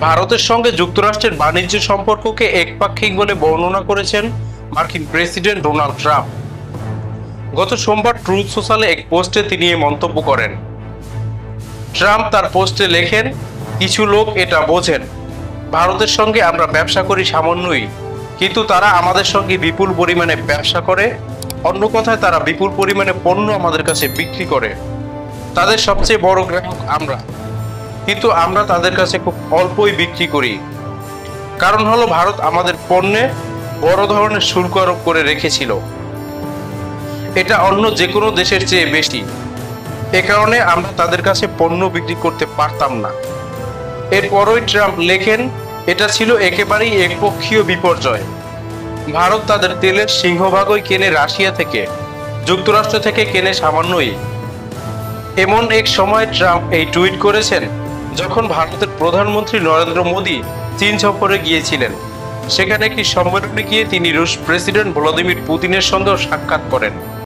ভারতের সঙ্গে যুক্তরাষ্ট্রের বাণিজ্য সম্পর্ককে একপাক্ষিক বলে বর্ণনা করেছেন মার্কিন প্রেসিডেন্ট ডোনাল্ড ট্রাম্প। গত সোমবার ট্রুথ সোশ্যালে এক পোস্টে তিনি এই মন্তব্য করেন। ট্রাম্প তার পোস্টে লেখেন, কিছু লোক এটা বোঝেন, ভারতের সঙ্গে আমরা ব্যবসা করি সামান্যই, কিন্তু তারা আমাদের সঙ্গে বিপুল পরিমাণে ব্যবসা করে। অন্য কথায়, তারা বিপুল পরিমাণে পণ্য আমাদের কাছে বিক্রি করে। তাদের সবচেয়ে বড় গ্রাহক আমরা, কিন্তু আমরা তাদের কাছে খুব অল্পই বিক্রি করি। কারণ হলো, ভারত আমাদের পণ্যে বড় ধরনের শুল্ক আরোপ করে রেখেছিল। এটা অন্য যে কোনো দেশের চেয়ে বেশি। এ কারণে আমরা তাদের কাছে পণ্য বিক্রি করতে পারতাম না। এরপরই ট্রাম্প লেখেন, এটা ছিল একেবারেই একপক্ষীয় বিপর্যয়। ভারত তাদের তেলের সিংহভাগই কেনে রাশিয়া থেকে, যুক্তরাষ্ট্র থেকে কেনে সামান্যই। এমন এক সময় ট্রাম্প এই টুইট করেছেন যখন ভারতের প্রধানমন্ত্রী নরেন্দ্র মোদী চীন সফরে গিয়েছিলেন। সেখানে একটি সম্মেলনে গিয়ে তিনি রুশ প্রেসিডেন্ট ভ্লাদিমির পুতিনের সঙ্গেও সাক্ষাৎ করেন।